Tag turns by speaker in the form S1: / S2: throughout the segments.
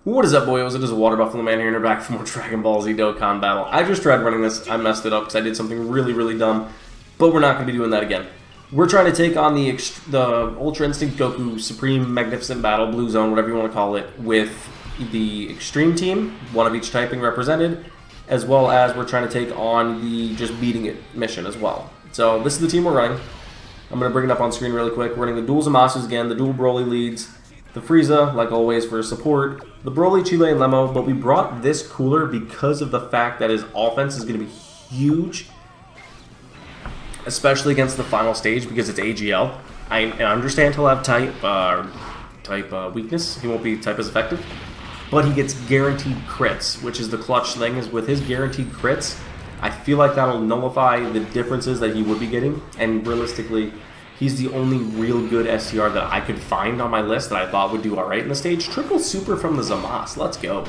S1: What is up, boyos? It is Water Buffalo Man here, and we're back for more Dragon Ball Z Dokkan battle. I just tried running this. I messed it up because I did something really, really dumb. But we're not going to be doing that again. We're trying to take on the Ultra Instinct Goku Supreme Magnificent Battle, Blue Zone, whatever you want to call it, with the Extreme Team, one of each typing represented, as well as we're trying to take on the Just Beating It mission as well. So this is the team we're running. I'm going to bring it up on screen really quick. We're running the dual Zamasus again, the dual Broly leads, the Frieza, like always, for support, the Broly, Chile, and Lemo, but we brought this cooler because of the fact that his offense is going to be huge, especially against the final stage because it's AGL. I understand he'll have type weakness. He won't be type as effective, but he gets guaranteed crits, which is the clutch thing, is with his guaranteed crits, I feel like that'll nullify the differences that he would be getting, and realistically, he's the only real good STR that I could find on my list that I thought would do alright in the stage. Triple super from the Zamas. Let's go.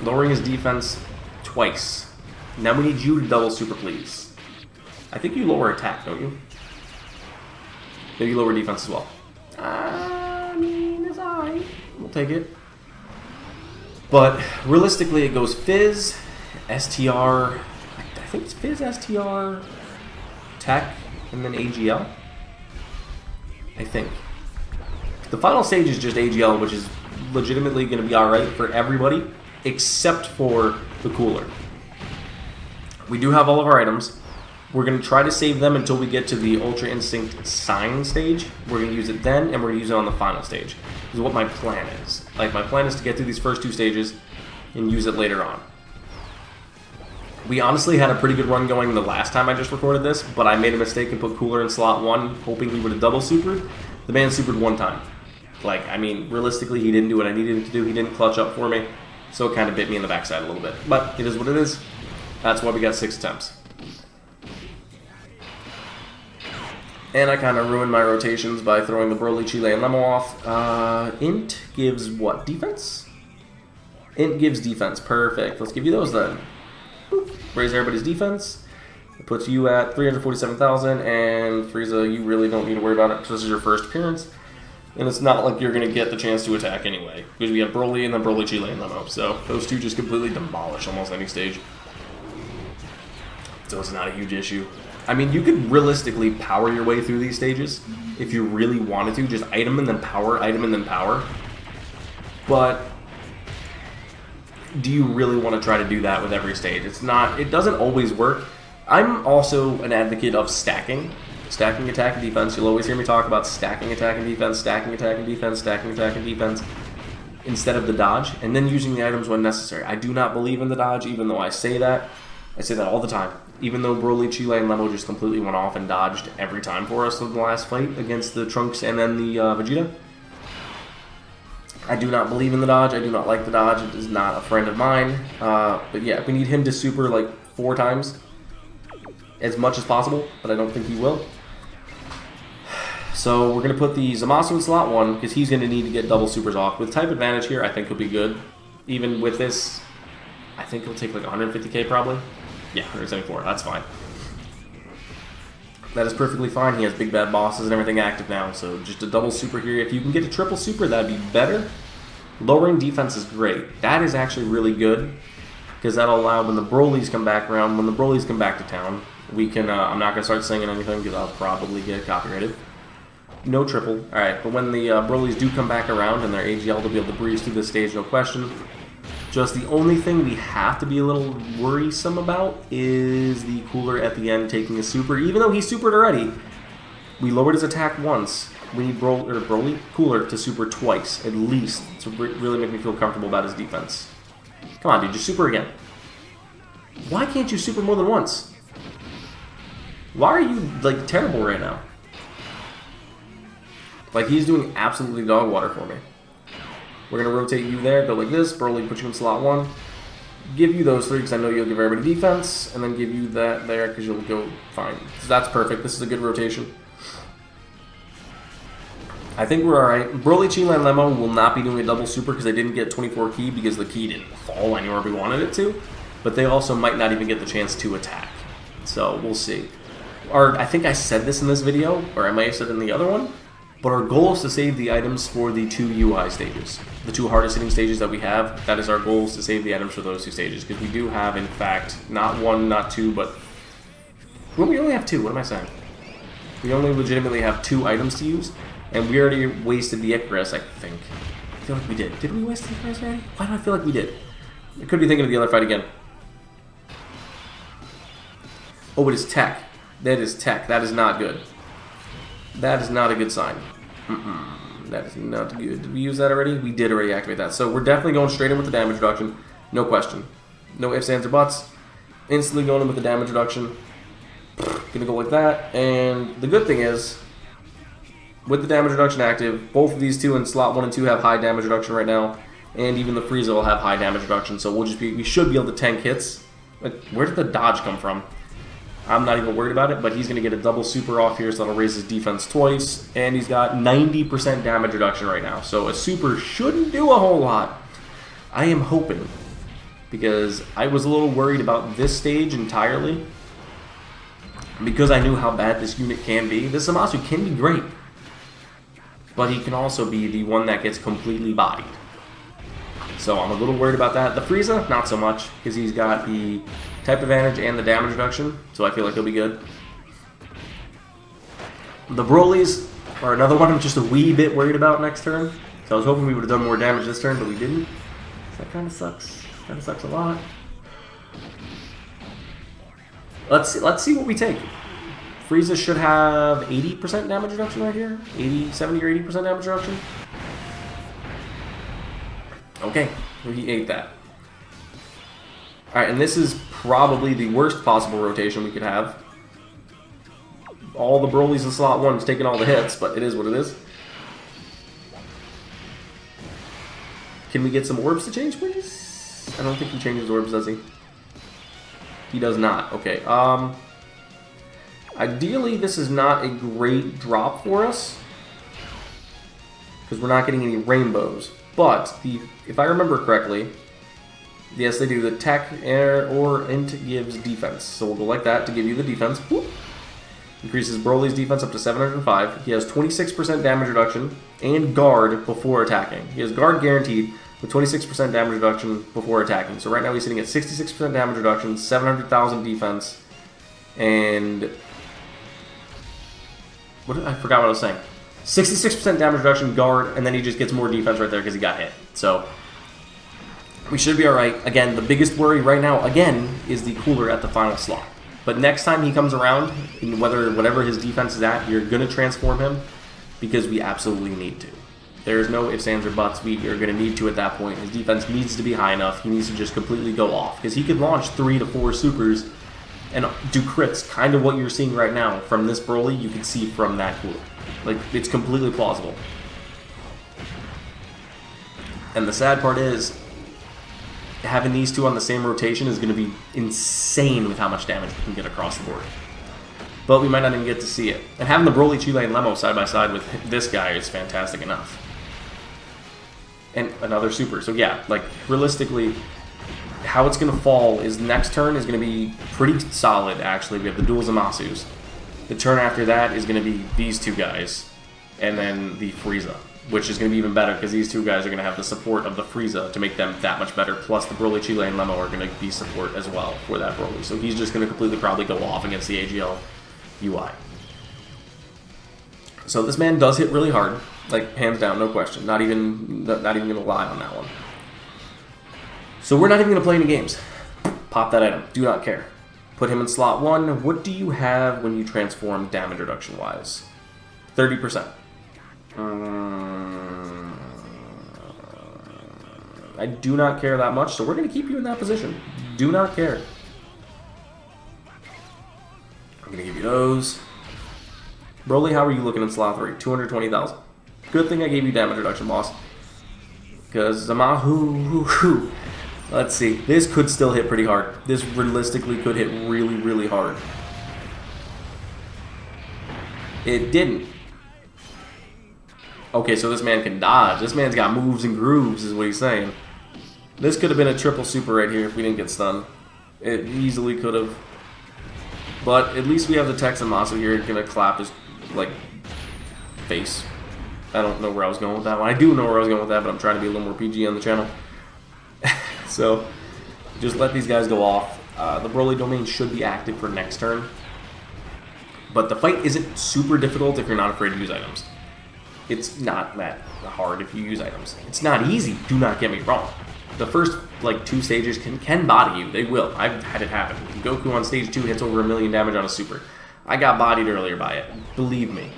S1: Lowering his defense twice. Now we need you to double super, please. I think you lower attack, don't you? Maybe you lower defense as well. I mean, it's alright. We'll take it. But realistically, it goes Fizz, STR. I think it's Fizz, STR, Tech, and then AGL. I think. The final stage is just AGL, which is legitimately going to be alright for everybody, except for the cooler. We do have all of our items. We're going to try to save them until we get to the Ultra Instinct Sign stage. We're going to use it then, and we're going to use it on the final stage. This is what my plan is. Like, my plan is to get through these first two stages and use it later on. We honestly had a pretty good run going the last time I just recorded this, but I made a mistake and put Cooler in slot 1, hoping he would have double supered. The man supered one time. Like, I mean, realistically, he didn't do what I needed him to do. He didn't clutch up for me, so it kind of bit me in the backside a little bit. But it is what it is. That's why we got 6 attempts. And I kind of ruined my rotations by throwing the Broly, Chile, and Lemo off. Int gives what? Defense? Int gives defense. Perfect. Let's give you those then. Raise everybody's defense. It puts you at 347,000, and Frieza, you really don't need to worry about it because this is your first appearance. And it's not like you're going to get the chance to attack anyway, because we have Broly and then Broly, Chile, and Lemo. So those two just completely demolish almost any stage. So it's not a huge issue. I mean, you could realistically power your way through these stages if you really wanted to. Just item and then power, item and then power. But do you really want to try to do that with every stage? It's not, it doesn't always work. I'm also an advocate of stacking. Stacking attack and defense. You'll always hear me talk about stacking attack and defense, stacking attack and defense, stacking attack and defense, instead of the dodge, and then using the items when necessary. I do not believe in the dodge, even though I say that. I say that all the time. Even though Broly, Chile, and Lemo just completely went off and dodged every time for us in the last fight against the Trunks and then the Vegeta. I do not believe in the dodge. I do not like the dodge. It is not a friend of mine. But yeah, we need him to super like 4 times as much as possible, but I don't think he will. So we're going to put the Zamasu in slot 1 because he's going to need to get double supers off. With type advantage here, I think he'll be good. Even with this, I think he'll take like 150k probably. Yeah, 174. That's fine. That is perfectly fine. He has big bad bosses and everything active now, so just a double super here. If you can get a triple super, that'd be better. Lowering defense is great. That is actually really good, because that'll allow when the Brolys come back around, when the Brolys come back to town, we can, I'm not going to start singing anything because I'll probably get copyrighted. No triple. Alright, but when the Brolys do come back around and their AGL, they'll be able to breeze through this stage, no question. Just the only thing we have to be a little worrisome about is the cooler at the end taking a super. Even though he supered already, we lowered his attack once. We need Broly cooler to super twice, at least, to really make me feel comfortable about his defense. Come on, dude, just super again. Why can't you super more than once? Why are you, like, terrible right now? Like, he's doing absolutely dog water for me. We're going to rotate you there, go like this, Broly, put you in slot 1. Give you those 3 because I know you'll give everybody defense, and then give you that there because you'll go fine. So that's perfect. This is a good rotation. I think we're alright. Broly, Chile, and Lemo will not be doing a double super because they didn't get 24 key because the key didn't fall anywhere we wanted it to. But they also might not even get the chance to attack. So we'll see. Or I think I said this in this video, or I might have said it in the other one. But our goal is to save the items for the 2 UI stages. The 2 hardest hitting stages that we have, that is our goal, is to save the items for those 2 stages. Because we do have, in fact, not 1, not 2, but... Well, we only have 2, what am I saying? We only legitimately have 2 items to use. And we already wasted the Icarus, I think. I feel like we did. Did we waste the Icarus already? Why do I feel like we did? I could be thinking of the other fight again. Oh, it is tech. That is tech. That is not good. That is not a good sign. That is not good. Did we use that already? We did already activate that. So we're definitely going straight in with the damage reduction. No question. No ifs, ands, or buts. Instantly going in with the damage reduction. Gonna go like that. And the good thing is, with the damage reduction active, both of these 2 in slot 1 and 2 have high damage reduction right now. And even the Frieza will have high damage reduction. So we should be able to tank hits. Like, where did the dodge come from? I'm not even worried about it, but he's going to get a double super off here, so that'll raise his defense twice. And he's got 90% damage reduction right now, so a super shouldn't do a whole lot. I am hoping, because I was a little worried about this stage entirely, because I knew how bad this unit can be. This Zamasu can be great, but he can also be the one that gets completely bodied. So I'm a little worried about that. The Frieza, not so much, because he's got the type advantage and the damage reduction, so I feel like he'll be good. The Brolys are another one I'm just a wee bit worried about next turn. So I was hoping we would have done more damage this turn, but we didn't. So that kind of sucks. Kind of sucks a lot. Let's see what we take. Frieza should have 80% damage reduction right here. 70 or 80% damage reduction. Okay, he ate that. Alright, and this is probably the worst possible rotation we could have. All the Brolys in slot 1's taking all the hits, but it is what it is. Can we get some orbs to change, please? I don't think he changes orbs, does he? He does not. Okay. Ideally, this is not a great drop for us, because we're not getting any rainbows. But if I remember correctly, yes, they do. The tech or int gives defense. So we'll go like that to give you the defense. Whoop. Increases Broly's defense up to 705. He has 26% damage reduction and guard before attacking. He has guard guaranteed with 26% damage reduction before attacking. So right now he's sitting at 66% damage reduction, 700,000 defense, and I forgot what I was saying. 66% damage reduction, guard, and then he just gets more defense right there because he got hit. So we should be alright. Again, the biggest worry right now, again, is the cooler at the final slot. But next time he comes around, whatever his defense is at, you're going to transform him because we absolutely need to. There's no ifs, ands, or buts. We are going to need to at that point. His defense needs to be high enough. He needs to just completely go off because he could launch 3 to 4 supers and do crits. Kind of what you're seeing right now from this Broly, you can see from that cooler. Like, it's completely plausible. And the sad part is, having these 2 on the same rotation is going to be insane with how much damage we can get across the board. But we might not even get to see it. And having the Broly, Chile, and Lemo side by side with this guy is fantastic enough. And another super. So yeah, like, realistically, how it's going to fall is next turn is going to be pretty solid, actually. We have the dual Zamasus. The turn after that is going to be these 2 guys. And then the Frieza, which is going to be even better because these 2 guys are going to have the support of the Frieza to make them that much better. Plus the Broly, Chile, and Lemo are going to be support as well for that Broly. So he's just going to completely probably go off against the AGL UI. So this man does hit really hard, like hands down, no question. Not even going to lie on that one. So we're not even going to play any games. Pop that item. Do not care. Put him in slot 1. What do you have when you transform damage reduction wise? 30%. I do not care that much, so we're going to keep you in that position. Do not care. I'm going to give you those. Broly, how are you looking in slot 3? 220,000. Good thing I gave you damage reduction, boss. Because Zamahu... Let's see. This could still hit pretty hard. This realistically could hit really, really hard. It didn't. Okay, so this man can dodge. This man's got moves and grooves, is what he's saying. This could have been a triple super right here if we didn't get stunned. It easily could have. But at least we have the Tex and Masu here going to clap his, like, face. I don't know where I was going with that one. I do know where I was going with that, but I'm trying to be a little more PG on the channel. So, just let these guys go off. The Broly domain should be active for next turn. But the fight isn't super difficult if you're not afraid to use items. It's not that hard if you use items. It's not easy, do not get me wrong. The first, like, 2 stages can body you. They will. I've had it happen. Goku on stage 2 hits over 1,000,000 damage on a super. I got bodied earlier by it. Believe me.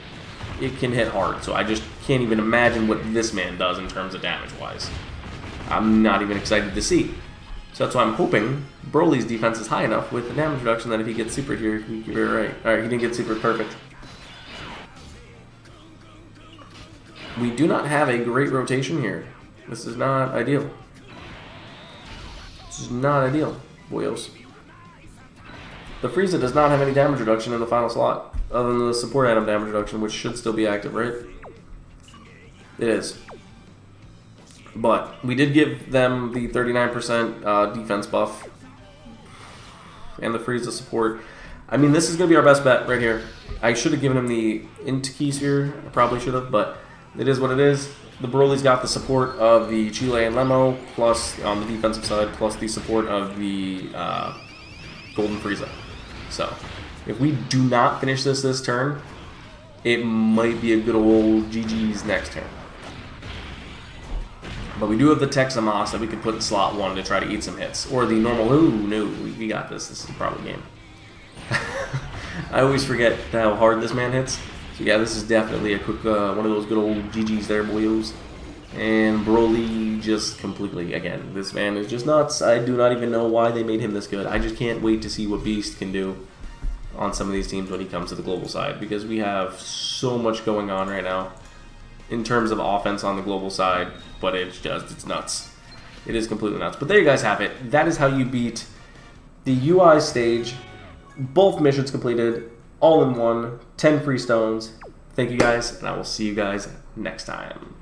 S1: It can hit hard, so I just can't even imagine what this man does in terms of damage-wise. I'm not even excited to see. So that's why I'm hoping Broly's defense is high enough with the damage reduction that if he gets super here, he can be right. Alright, he didn't get super, perfect. We do not have a great rotation here. This is not ideal. This is not ideal, boyos. The Frieza does not have any damage reduction in the final slot, other than the support item damage reduction, which should still be active, right? It is. But we did give them the 39% defense buff and the Frieza support. I mean, this is going to be our best bet right here. I should have given him the Inti Sphere. I probably should have, but it is what it is. The Broly's got the support of the Chile and Lemo, plus on the defensive side, plus the support of the Golden Frieza. So, if we do not finish this turn, it might be a good old GG's next turn. But we do have the Texamas that we could put in slot 1 to try to eat some hits. Or the normal, ooh, no, we got this. This is a problem game. I always forget how hard this man hits. So yeah, this is definitely a quick, one of those good old GG's there, boyos. And Broly just completely, again, this man is just nuts. I do not even know why they made him this good. I just can't wait to see what Beast can do on some of these teams when he comes to the global side. Because we have so much going on right now in terms of offense on the global side. But it's nuts. It is completely nuts. But there you guys have it. That is how you beat the UI stage. Both missions completed. All in one. 10 free stones. Thank you guys. And I will see you guys next time.